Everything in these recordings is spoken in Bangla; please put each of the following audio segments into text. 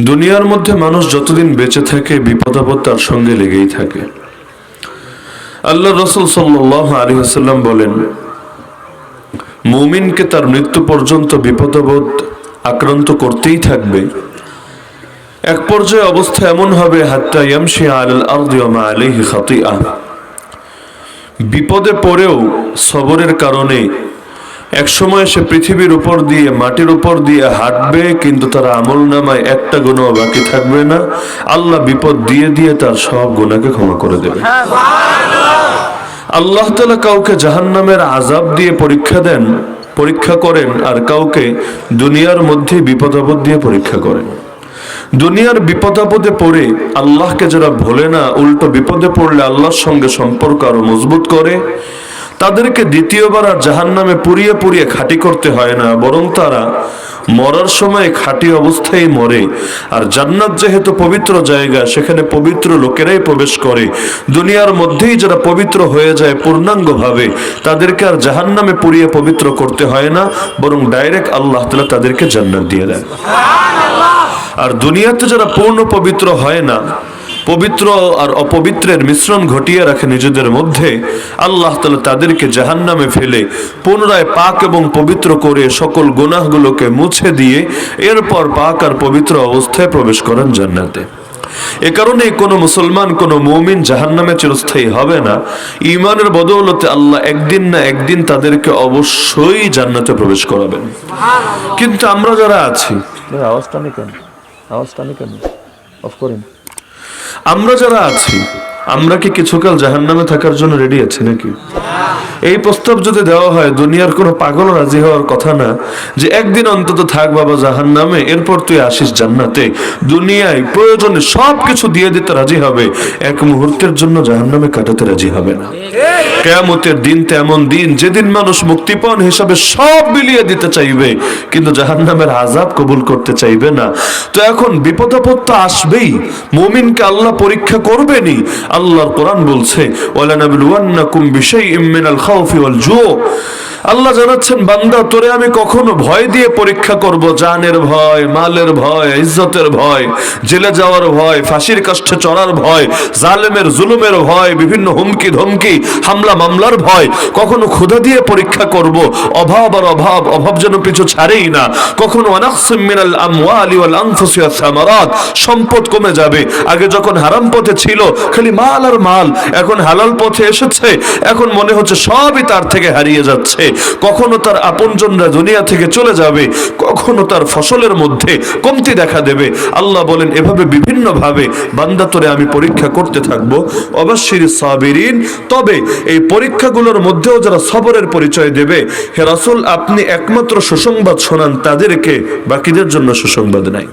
দুনিয়ার মধ্যে মানুষ যতদিন বেঁচে থাকে বিপদ আপদ তার সঙ্গে লেগেই থাকে। আল্লাহ রাসূল সাল্লাল্লাহু আলাইহি ওয়াসাল্লাম বলেন, মুমিনকে তার মৃত্যু পর্যন্ত বিপদ আপদ আক্রান্ত করতেই থাকবে। এক পর্যায়ে অবস্থা এমন হবে, হাত্তা ইয়ামশি আলাল আরদি ওয়া মা আলাইহি খাতিআ, বিপদে পড়েও সবরের কারণে একসময় সে পৃথিবীর উপর দিয়ে মাটির উপর দিয়ে হাঁটবে, কিন্তু তার আমলনামায় একটা গুনাহ বাকি থাকবে না। আল্লাহ বিপদ দিয়ে দিয়ে তার সব গুনাহকে ক্ষমা করে দেবে। আল্লাহ তাআলা কাউকে জাহান্নামের আযাব দিয়ে পরীক্ষা করেন, আর কাউকে দুনিয়ার মধ্যে বিপদ আপদ দিয়ে পরীক্ষা করেন। দুনিয়ার বিপদ আপদে পড়ে আল্লাহকে যারা ভোলে না, উল্টো বিপদে পড়লে আল্লাহর সঙ্গে সম্পর্ক আরো মজবুত করে, তাদেরকে দ্বিতীয়বার আর জাহান্নামে পুড়িয়ে পুড়িয়ে খাঁটি করতে হয় না, বরং তারা মরার সময় খাঁটি অবস্থায় মরে। আর জান্নাত যেহেতু পবিত্র জায়গা, সেখানে পবিত্র লোকেরাই প্রবেশ করে। দুনিয়ার মধ্যেই যারা পবিত্র হয়ে যায় পূর্ণাঙ্গভাবে, তাদেরকে আর জাহান্নামে পুড়িয়ে পবিত্র করতে হয় না, বরং ডাইরেক্ট আল্লাহ তাআলা তাদেরকে জান্নাত দিয়ে দেন। আর দুনিয়াতে যারা পূর্ণ পবিত্র হয় না, পবিত্র আর অপবিত্রের মিশ্রণ ঘটিয়ে রাখে নিজেদের মধ্যে, আল্লাহ তাআলা তাদেরকে জাহান্নামে ফেলে পুনরায় পাক এবং পবিত্র করে সকল গুনাহগুলোকে মুছে দিয়ে এরপর পাক আর পবিত্র অবস্থায় প্রবেশ করেন জান্নাতে। এ কারণে কোনো মুসলমান, কোনো মুমিন জাহান্নামে চিরস্থায়ী হবে না। ঈমানের বদৌলতে আল্লাহ একদিন না একদিন তাদেরকে অবশ্যই জান্নাতে প্রবেশ করাবেন। কিন্তু আমরা যারা আছি, আওয়াজটা কেন অফ করেন, আমরা যারা আছি, আমরা কি কিছুকাল জাহান্নামে থাকার জন্য রেডি আছি নাকি? এই প্রস্তাব যদি দেওয়া হয়, দুনিয়ার কোনো পাগল রাজি হওয়ার কথা না যে একদিন অন্তত থাক বাবা জাহান্নামে, এরপর তুই আসিস জান্নাতে। দুনিয়ায় প্রয়োজনে সবকিছু দিয়ে দিতে রাজি হবে, এক মুহূর্তের জন্য জাহান্নামে কাটাতে রাজি হবে না। কিয়ামতের দিন তেমন দিন, যেদিন মানুষ মুক্তিপণ হিসাবে সব বিলিয়ে দিতে চাইবে, কিন্তু জাহান্নামের আযাব কবুল করতে চাইবে না। তো এখন বিপদ আপদ তো আসবেই, মুমিনকে আল্লাহ পরীক্ষা করবেনই। আল্লাহর কোরআন বলছে, ওয়ালানাবলুওয়ান্নাকুম বিশাইইম মিনাল খাউফি ওয়াল জু'। আল্লাহ জানাচ্ছেন, বান্দা তোরে আমি কখনো ভয় দিয়ে পরীক্ষা করব, জানের ভয়, মালের ভয়, ইজ্জতের ভয়, জেলে যাওয়ার ভয়, ফাঁসির কাষ্ঠে চড়ার ভয়, জালেমের জুলুমের ভয়, বিভিন্ন হুমকি ধমকি, হামলা মামলার ভয়। কখনো ক্ষুধা দিয়ে পরীক্ষা করব, অভাব আর অভাব যেন পিছু ছাড়েই না। কখনো ওয়ানাকসিম মিনাল আমওয়ালি ওয়াল আনফুসি ওয়াস সামারাত, সম্পদ কমে যাবে। আগে যখন হারাম পথে ছিল খালি মাল আর মাল, এখন হালাল পথে এসেছে, এখন মনে হচ্ছে সবই তার থেকে হারিয়ে যাচ্ছে। কখনো তার আপনজনরা দুনিয়া থেকে চলে যাবে, কখনো তার ফসলের মধ্যে কমতি দেখা দেবে। আল্লাহ বলেন, এভাবে বিভিন্ন ভাবে বান্দা তোরে আমি পরীক্ষা করতে থাকবো। অবশ্যই সাবিরিন, তবে এই পরীক্ষাগুলোর মধ্যেও যারা সবরের পরিচয় দেবে, হে রাসূল আপনি একমাত্র সুসংবাদ শোনান তাদেরকে, বাকিদের জন্য সুসংবাদ নাই।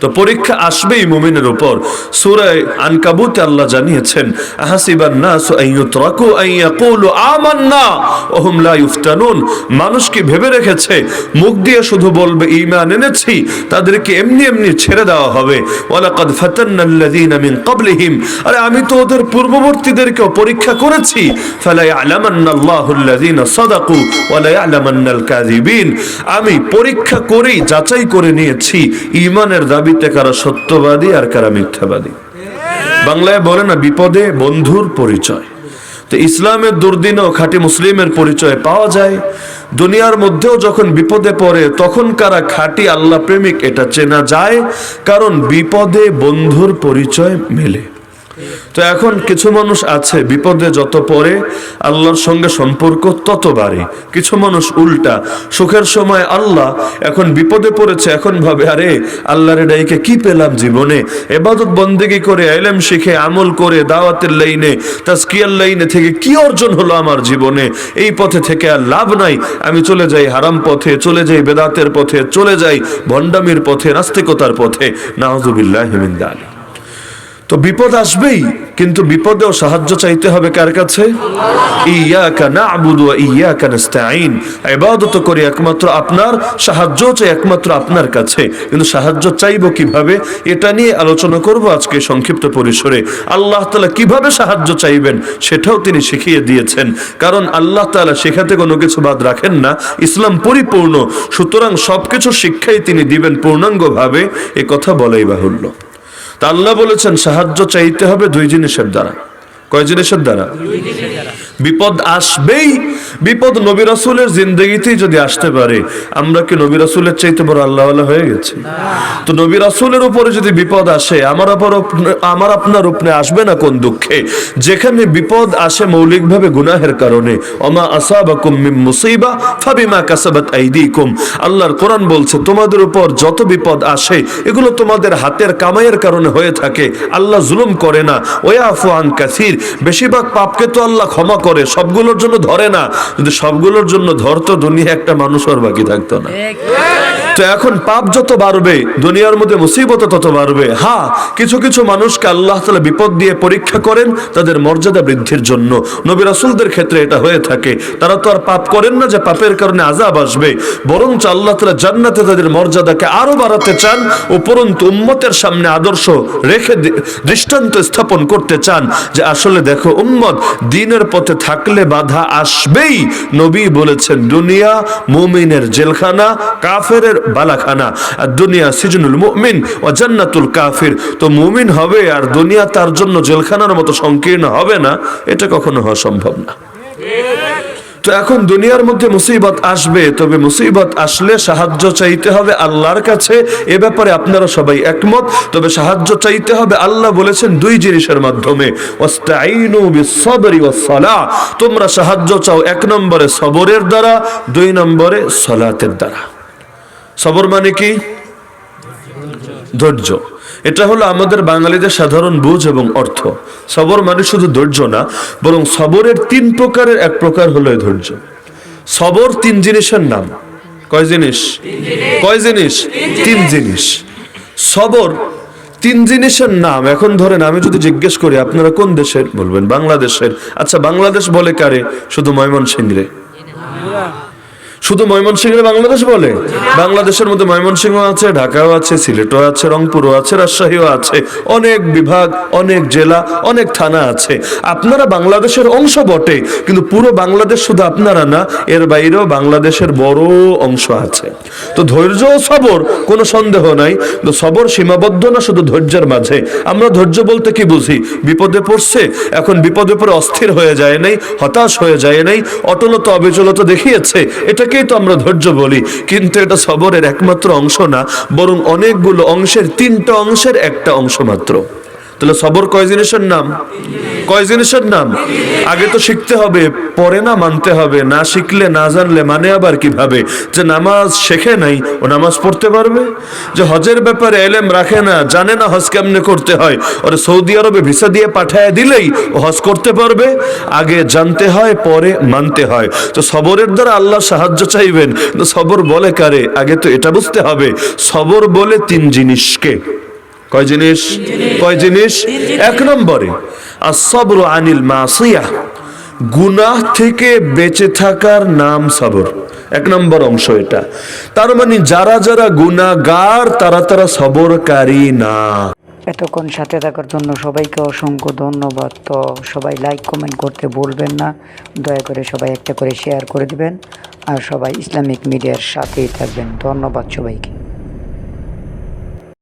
তো পরীক্ষা আসবেই মুমিনের উপর। সূরা আনকাবুতে আল্লাহ জানিয়েছেন, আহাসিবান নাসু আন ইউতরাকু আন ইয়াকুলু আমান্না ওয়া হুম লা ইফতানুন, মানুষ কি ভেবে রেখেছে মুখ দিয়ে শুধু বলবে ঈমান এনেছি, তাদেরকে এমনি এমনি ছেড়ে দেওয়া হবে? ওয়ালাকাদ ফাতান্নাল্লাযীনা মিন ক্বাবলিহিম, আরে আমি তো ওদের পূর্ববর্তীদেরকেও পরীক্ষা করেছি। ফালা ইয়ালামান্নাল্লাহুল্লাযীনা সাদাকু ওয়া লা ইয়ালামান্নাল কাযিবিন, আমি পরীক্ষা করেই যাচাই করে নিয়েছি ঈমানের দাবি কারা সত্যবাদী আর কারা মিথ্যাবাদী। বাংলায় বলে না, বিপদে বন্ধুর পরিচয়। তো ইসলামের দুর্দিনেও খাঁটি মুসলিমের পরিচয় পাওয়া যায়। দুনিয়ার মধ্যেও যখন বিপদে পড়ে, তখন কারা খাঁটি আল্লাহ প্রেমিক এটা চেনা যায়, কারণ বিপদে বন্ধুর পরিচয় মেলে। তো এখন কিছু মানুষ আছে, বিপদে যত পড়ে আল্লাহর সঙ্গে সম্পর্ক তত বাড়ে। কিছু মানুষ উল্টা, সুখের সময় আল্লাহ, এখন বিপদে পড়েছে, এখন ভাবে আরে আল্লাহর ডাইকে কি পেলাম জীবনে, ইবাদত বন্দেগী করে, ইলম শিখে, আমল করে, দাওয়াতের লাইনে, তাজকিয়ার লাইনে থেকে কি অর্জন হলো আমার জীবনে, এই পথে থেকে আর লাভ নাই, আমি চলে যাই হারাম পথে, চলে যাই বেদাতের পথে, চলে যাই ভণ্ডামির পথে, নাস্তিকতার পথে, নাউযুবিল্লাহি মিন যালিক। তো তো বিপদ আসবেই, কিন্তু বিপদেও সাহায্য চাইতে হবে কার কাছে? ইয়াকা না'বুদু ওয়া ইয়াকা নাস্তাঈন। ইবাদত করি একমাত্র আপনার, সাহায্য চাই একমাত্র আপনার কাছে। কিন্তু সাহায্য চাইবো কিভাবে, এটা নিয়ে আলোচনা করব আজকে সংক্ষিপ্ত পরিসরে। আল্লাহ তাআলা কিভাবে সাহায্য চাইবেন সেটাও তিনি শিখিয়ে দিয়েছেন, কারণ আল্লাহ তাআলা শেখাতে কোনো কিছু বাদ রাখেন না। ইসলাম পরিপূর্ণ, সুতরাং সবকিছু শিক্ষাই তিনি দিবেন পূর্ণাঙ্গভাবে, এ কথা বলাই বাহুল্য। তা আল্লাহ বলেছেন সাহায্য চাইতে হবে দুই জিনিসের দ্বারা। কয় জিনিসের দ্বারা? বিপদ আসবেই। বিপদ নবী রাসূলের জিন্দেগিতেই যদি আসতে পারে, আমরা কি নবী রাসূলের চাইতে বড় আল্লাহওয়ালা হয়ে গেছি? তো নবী রাসূলের উপরে যদি বিপদ আসে, আমার আপনার উপরে আসবে না কোন দুঃখে? যেখানে বিপদ আসে মৌলিকভাবে গুনাহের কারণে, ওমা আসাবাকুম মিন মুসিবা ফাবিমা কাসাবাত আইদিকুম। আল্লাহর কোরআন বলছে তোমাদের উপর যত বিপদ আসে এগুলো তোমাদের হাতের কামাইয়ের কারণে হয়ে থাকে। আল্লাহ জুলুম করে না। ওয়াফু আন কাসীর, বেশিরভাগ পাপকে তো আল্লাহ ক্ষমা করে, সবগুলোর জন্য ধরে না। যদি সবগুলোর জন্য ধরতো, দুনিয়া একটা মানুষ আর বাকি থাকতো না। তো এখন পাপ যত বাড়বে, দুনিয়ার মধ্যে মুসিবত তত বাড়বে। হ্যাঁ, কিছু কিছু মানুষকে আল্লাহ তাআলা বিপদ দিয়ে পরীক্ষা করেন তাদের মর্যাদা বৃদ্ধির জন্য। নবী রাসূলদের ক্ষেত্রে এটা হয়ে থাকে। তারা তো আর পাপ করেন না যে পাপের কারণে আযাব আসবে, বরঞ্চ আল্লাহ তাআলা জান্নাতে তাদের মর্যাদাকে আরো বাড়াতে চান, উপরন্তু উম্মতের সামনে আদর্শ রেখে দৃষ্টান্ত স্থাপন করতে চান যে আসলে দেখো উম্মত, দ্বীনের পথে থাকলে বাধা আসবেই। নবী বলেছেন দুনিয়া মুমিনের জেলখানা, কাফেরের বালাখানা। আর দুনিয়া সিজনুল মুমিন ওয়া জান্নাতুল কাফির। তো মুমিন হবে আর দুনিয়া তার জন্য জেলখানার মতো সংকীর্ণ হবে না, এটা কখনো হওয়া সম্ভব না। তো এখন দুনিয়ার মধ্যে মুসিবত আসবে, তবে মুসিবত আসলে সাহায্য চাইতে হবে আল্লাহর কাছে। এ ব্যাপারে আপনারা সবাই একমত। তবে সাহায্য চাইতে হবে, আল্লাহ বলেছেন দুই জিনিসের মাধ্যমে, ওয়াস্তাঈনু বিস-সাবরি ওয়াস-সালাহ। তোমরা সাহায্য চাও এক নম্বরে সবরের দ্বারা, দুই নম্বরে সালাতের দ্বারা। সবর মানে কি? ধৈর্য। এটা হলো আমাদের বাঙালিদের সাধারণ বুঝ এবং অর্থ। সবর মানে শুধু ধৈর্য না, বরং সবরের তিন প্রকারের এক প্রকার হলো ধৈর্য। সবর তিন জিনিসের নাম। কয় জিনিস? কয় জিনিস? তিন জিনিস। সবর তিন জিনিসের নাম। এখন ধরেন আমি যদি জিজ্ঞেস করি আপনারা কোন দেশের, বলবেন বাংলাদেশের। আচ্ছা, বাংলাদেশ বলে কারে? শুধু ময়মনসিংহে। শুধু ময়মনসিংহে বাংলাদেশ বলে? বাংলাদেশের মধ্যে ময়মনসিংহ আছে, ঢাকাও আছে, সিলেটও আছে, রংপুরও আছে, রাজশাহীও আছে, অনেক বিভাগ, অনেক জেলা, অনেক থানা আছে। আপনারা বাংলাদেশের অংশ বটে, কিন্তু পুরো বাংলাদেশ শুধু আপনারা না, এর বাইরেও বাংলাদেশের বড় অংশ আছে। তো ধৈর্য ও সবর কোনো সন্দেহ নাই। তো সবর সীমাবদ্ধ না শুধু ধৈর্যের মাঝে। আমরা ধৈর্য বলতে কি বুঝি? বিপদে পড়ছে, এখন বিপদে পড়ে অস্থির হয়ে যায় নাই, হতাশ হয়ে যায় নাই, অটলতা অবিচলতা দেখিয়েছে, এটাকেই তো আমরা ধৈর্য বলি। কিন্তু এটা সবরের একমাত্র অংশ না, বরং অনেকগুলো অংশের, তিনটা অংশের একটা অংশ মাত্র। তাহলে সবর কয় জিনিসের নাম? কয় জিনিসের নাম? আগে তো শিখতে হবে, পরে না মানতে হবে। না শিখলে, না জানলে মানে আবার কিভাবে? যে নামাজ শেখে নাই ও নামাজ পড়তে পারবে? যে হজের ব্যাপারে এলেম রাখে না, জানে না হজ কেমনে করতে হয়, ওরে সৌদি আরবে ভিসা দিয়ে পাঠায় দিলেই ও হজ করতে পারবে? আগে জানতে হয়, পরে মানতে হয়। তো সবরের দ্বারা আল্লাহ সাহায্য চাইবেন। তো সবর বলে কারে? আগে তো এটা বুঝতে হবে, সবর বলে তিন জিনিসকে। কয় জিনিস? কয় জিনিস? এক নম্বরে as-sabru আনিল মাসিয়াহ, গুনাহ থেকে বেঁচে থাকার নাম সবর। এক নম্বর অংশ এটা। তার মানে যারা যারা গুনাহগার তারা সবরকারী না। এতক্ষণ সাথে থাকার জন্য সবাইকে অসংখ্য ধন্যবাদ। তো সবাই লাইক কমেন্ট করতে ভুলবেন না, দয়া করে সবাই একটা করে শেয়ার করে দিবেন, আর সবাই ইসলামিক মিডিয়ার সাথেই থাকবেন। ধন্যবাদ সবাইকে।